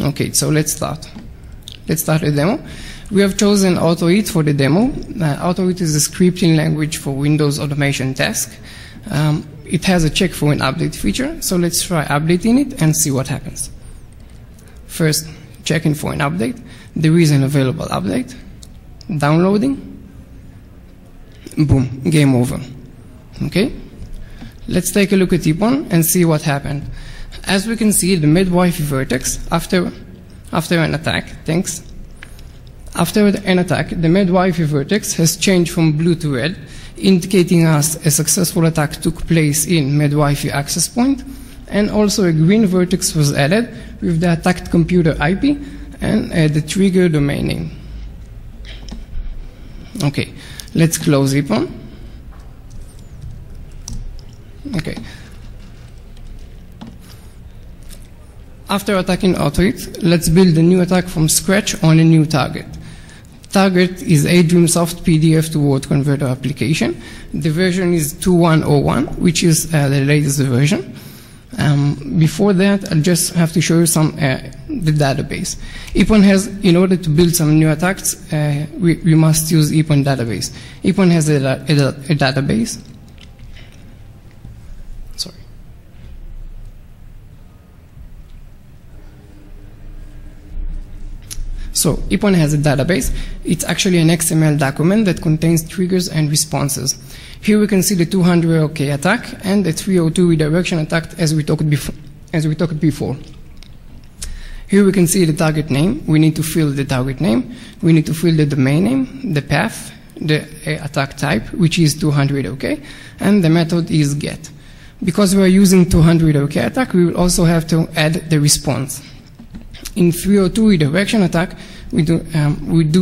Okay, so let's start. Let's start the demo. We have chosen AutoIt for the demo. AutoIt is a scripting language for Windows automation task. It has a check for an update feature, so let's try updating it and see what happens. First, checking for an update. There is an available update. Downloading. Boom, game over. Okay? Let's take a look at Bitton and see what happened. As we can see, the mid Wi-Fi vertex, after an attack, after an attack, the mid Wi-Fi vertex has changed from blue to red, indicating us a successful attack took place in mid Wi-Fi access point, and also a green vertex was added with the attacked computer IP and the trigger domain name. Okay, let's close Bitton. Okay. After attacking AutoIt, let's build a new attack from scratch on a new target. Target is a Dreamsoft PDF to Word Converter application. The version is 2.1.01, which is the latest version. Before that, I'll just have to show you the database. Bitton has, in order to build some new attacks, we must use Bitton database. Bitton has a database. Sorry. So Bitton has a database. It's actually an XML document that contains triggers and responses. Here we can see the 200 OK attack and the 302 redirection attack as we talked before. Here we can see the target name. We need to fill the target name. We need to fill the domain name, the path, the attack type, which is 200 OK, and the method is get. Because we are using 200 OK attack, we will also have to add the response. In 302 redirection attack, we do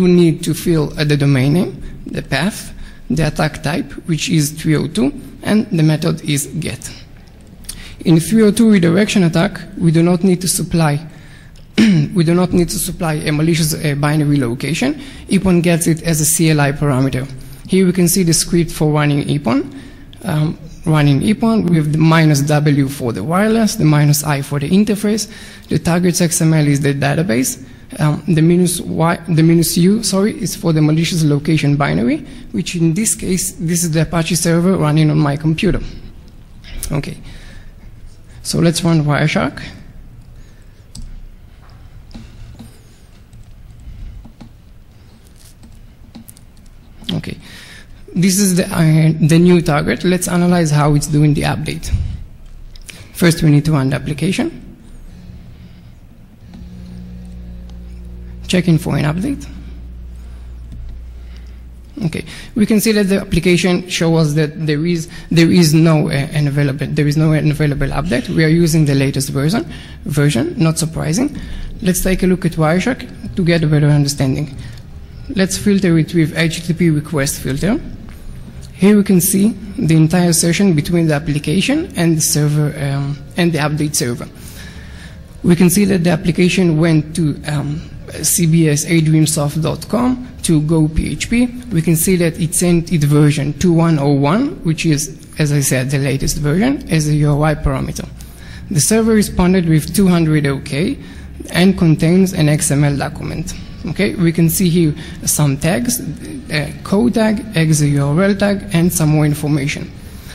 need to fill the domain name, the path, the attack type, which is 302, and the method is get. In 302 redirection attack, we do not need to supply a malicious binary location. Bitton gets it as a CLI parameter. Here we can see the script for running Bitton. Running Bitton with the -W for the wireless, the -I for the interface. The target's XML is the database. The -U, is for the malicious location binary, which in this case, this is the Apache server running on my computer. Okay, so let's run Wireshark. Okay. This is the new target. Let's analyze how it's doing the update. First, we need to run the application. Checking for an update. Okay, we can see that the application shows us that there is no unavailable update. We are using the latest version. Not surprising. Let's take a look at Wireshark to get a better understanding. Let's filter it with HTTP request filter. Here we can see the entire session between the application and the server and the update server. We can see that the application went to cbsadreamsoft.com to go PHP. We can see that it sent its version 2.1.01, which is, as I said, the latest version, as a URI parameter. The server responded with 200 OK and contains an XML document. Okay, we can see here some tags, code tag, exe URL tag, and some more information.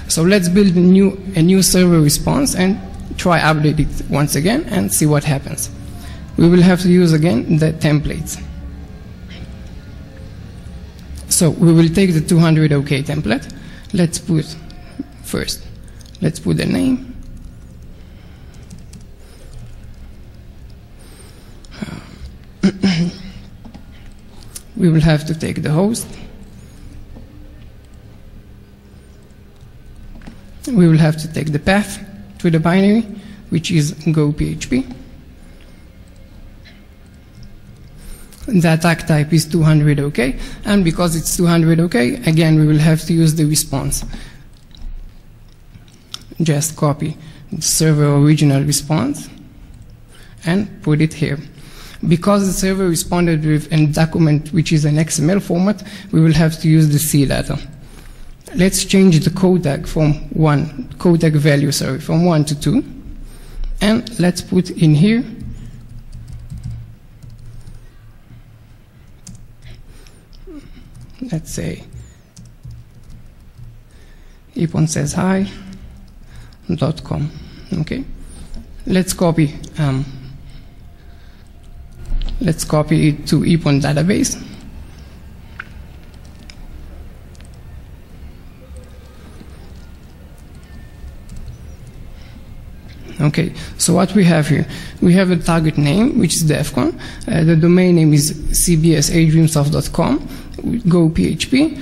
So let's build a new server response and try update it once again and see what happens. We will have to use again the templates. So we will take the 200 OK template. Let's put the name. We will have to take the host. We will have to take the path to the binary, which is go PHP. The attack type is 200 OK, and because it's 200 OK, again we will have to use the response. Just copy the server original response and put it here. Because the server responded with a document which is an XML format, we will have to use the C data. Let's change the code tag from code tag value from 1 to 2, and let's put in here let's say epon says hi.com. Okay, let's copy it to epon database. Okay, so what we have here, we have a target name, which is DEFCON. The domain name is cbsadreamsoft.com. Go PHP.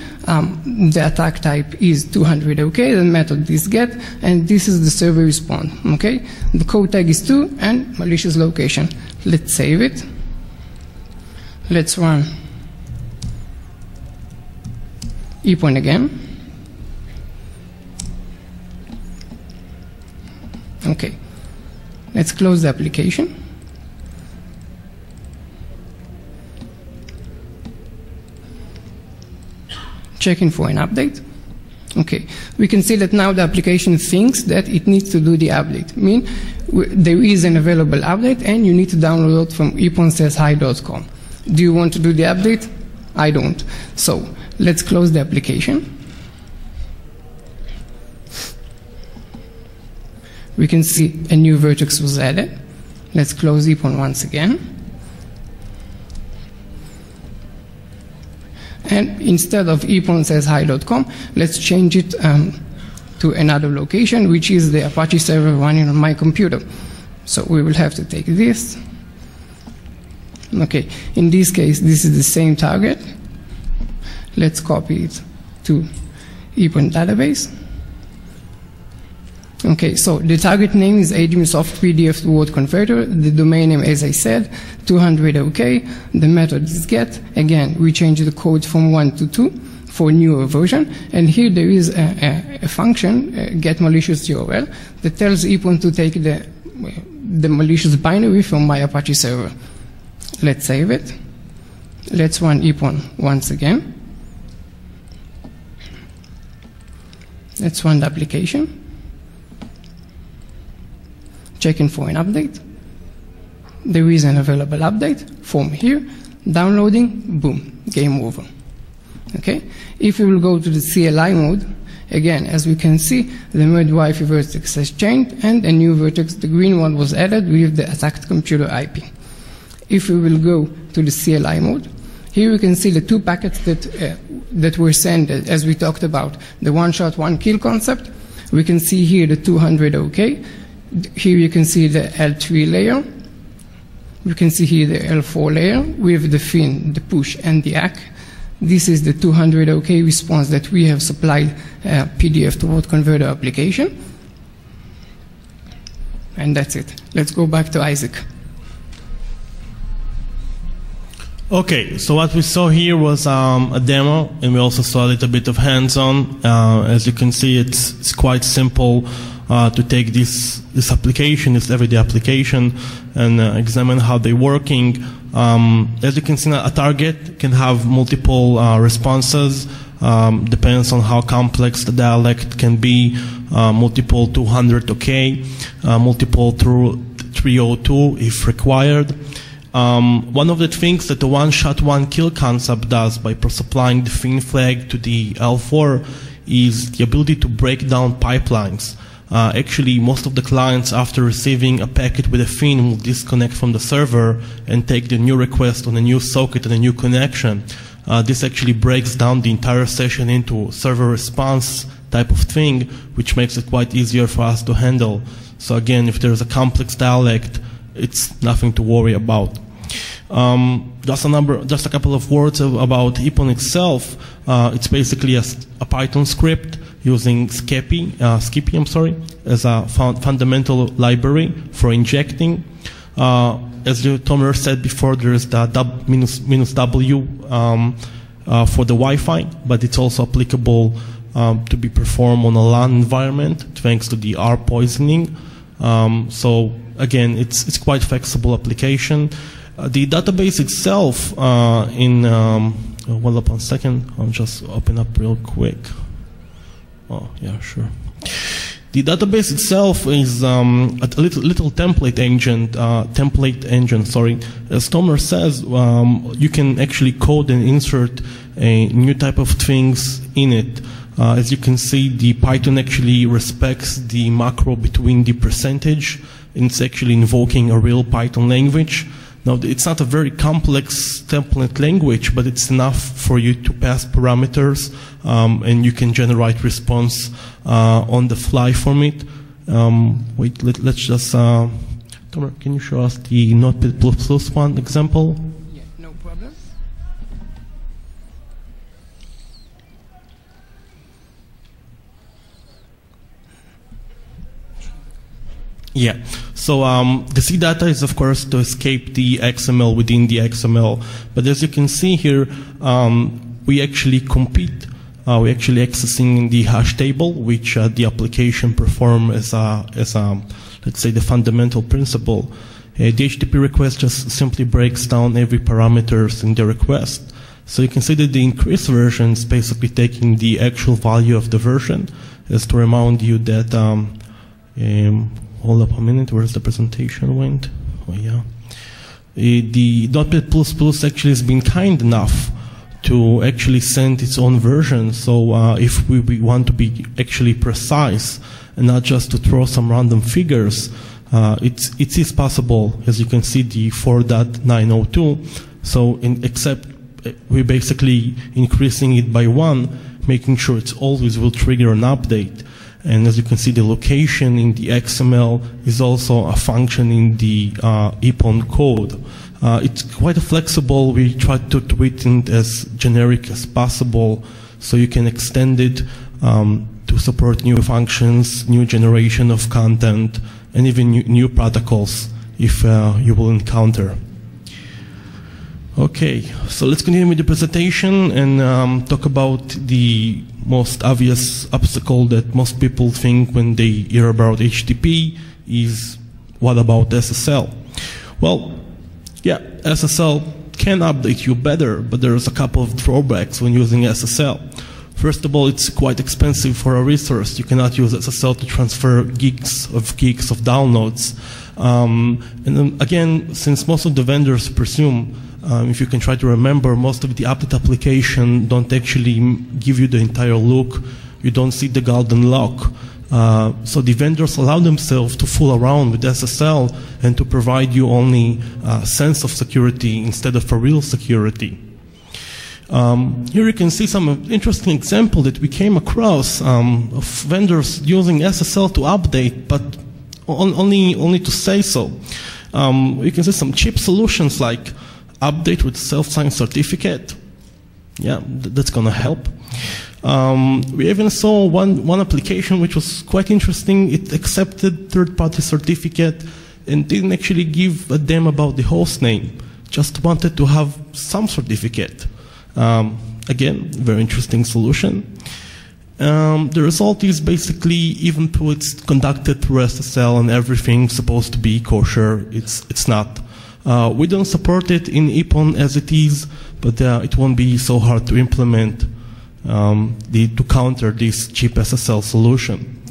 The attack type is 200 OK. The method is get, and this is the server response. Okay, the code tag is 2 and malicious location. Let's save it. Let's run epon again. Okay. Let's close the application. Checking for an update. Okay, we can see that now the application thinks that it needs to do the update. There is an available update and you need to download it from eponsayshi.com. Do you want to do the update? I don't. So let's close the application. We can see a new vertex was added. Let's close epon once again. And instead of eponsayshi.com, let's change it to another location, which is the Apache server running on my computer. So we will have to take this. Okay, in this case, this is the same target. Let's copy it to epon database. Okay, so the target name is adreamsoft PDF to word converter. The domain name, as I said, 200 OK. The method is get. Again, we change the code from 1 to 2 for newer version. And here there is a function, get malicious URL, that tells epon to take the malicious binary from my Apache server. Let's save it. Let's run epon once again. Let's run the application. Checking for an update. There is an available update from here. Downloading, boom, game over. Okay. If we will go to the CLI mode, again, as we can see, the merge Wi-Fi vertex has changed and a new vertex, the green one, was added with the attacked computer IP. If we will go to the CLI mode, here we can see the two packets that were sent, as we talked about, the one-shot, one-kill concept. We can see here the 200 OK. Here you can see the L3 layer. You can see here the L4 layer with the fin, the push, and the hack. This is the 200 OK response that we have supplied PDF to word converter application. And that's it. Let's go back to Itzik. Okay, so what we saw here was a demo, and we also saw a little bit of hands-on. As you can see, it's quite simple to take this application, this everyday application, and examine how they're working. As you can see, a target can have multiple responses. Depends on how complex the dialect can be. Multiple 200 OK, multiple 302 if required. One of the things that the one-shot, one-kill concept does by supplying the fin flag to the L4 is the ability to break down pipelines. Actually, most of the clients, after receiving a packet with a fin, will disconnect from the server and take the new request on a new socket and a new connection. This actually breaks down the entire session into server response type of thing, which makes it quite easier for us to handle. So again, if there's a complex dialect, it's nothing to worry about. Just a couple of words about epon itself. It's basically a Python script using Skippy, as a fundamental library for injecting. As Tomer said before, there is the -w for the Wi-Fi, but it's also applicable to be performed on a LAN environment thanks to the R poisoning. So again, it's quite flexible application. The database itself, hold up 1 second, I'll just open up real quick. Oh, yeah, sure. The database itself is a little template engine. Sorry, as Tomer says, you can actually code and insert a new type of things in it. As you can see, the Python actually respects the macro between the percentage, and it's actually invoking a real Python language. Now, it's not a very complex template language, but it's enough for you to pass parameters, and you can generate response on the fly from it. Wait, let's just, Tomer, can you show us the Notepad++ one example? Yeah, no problem. Yeah, so the C data is, of course, to escape the XML within the XML. But as you can see here, we actually compete. We're actually accessing the hash table, which the application performs as let's say, the fundamental principle. The HTTP request just simply breaks down every parameters in the request. So you can see that the increased version is basically taking the actual value of the version. As to remind you that hold up a minute, where's the presentation went? Oh yeah. The .NET++ actually has been kind enough to actually send its own version. So if we want to be actually precise and not just to throw some random figures, it is possible, as you can see, the 4.902. So except we're basically increasing it by 1, making sure it's always will trigger an update. And as you can see, the location in the XML is also a function in the EPON code. It's quite flexible. We try to tweak it as generic as possible, so you can extend it to support new functions, new generation of content, and even new protocols if you will encounter. Okay, so let's continue with the presentation and talk about the most obvious obstacle that most people think when they hear about HTTP is, what about SSL? Well, yeah, SSL can update you better, but there's a couple of drawbacks when using SSL. First of all, it's quite expensive for a resource. You cannot use SSL to transfer gigs of downloads. And then again, since most of the vendors presume, if you can try to remember, most of the update application don't actually give you the entire look. You don't see the golden lock. So the vendors allow themselves to fool around with SSL and to provide you only a sense of security instead of a real security. Here you can see some interesting example that we came across of vendors using SSL to update, but only to say so. You can see some cheap solutions like update with self-signed certificate. Yeah, that's going to help. We even saw one application which was quite interesting. It accepted third-party certificate and didn't actually give a damn about the host name. Just wanted to have some certificate. Again, very interesting solution. The result is basically, even though it's conducted through SSL and everything's supposed to be kosher, it's not. We don't support it in EPON as it is, but it won't be so hard to implement to counter this cheap SSL solution.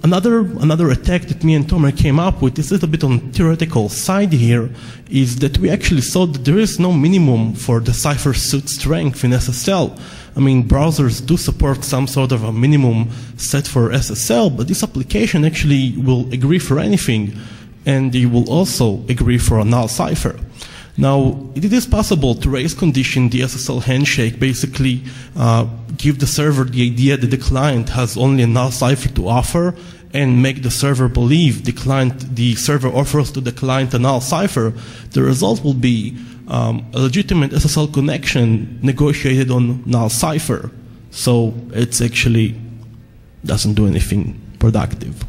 Another attack that me and Tomer came up with, is a little bit on theoretical side here, is that we actually saw that there is no minimum for the cipher suit strength in SSL. I mean, browsers do support some sort of a minimum set for SSL, but this application actually will agree for anything, and they will also agree for a null cipher. Now, it is possible to raise condition the SSL handshake, basically give the server the idea that the client has only a null cipher to offer, and make the server believe the server offers to the client a null cipher. The result will be a legitimate SSL connection negotiated on null cipher. So it's actually doesn't do anything productive.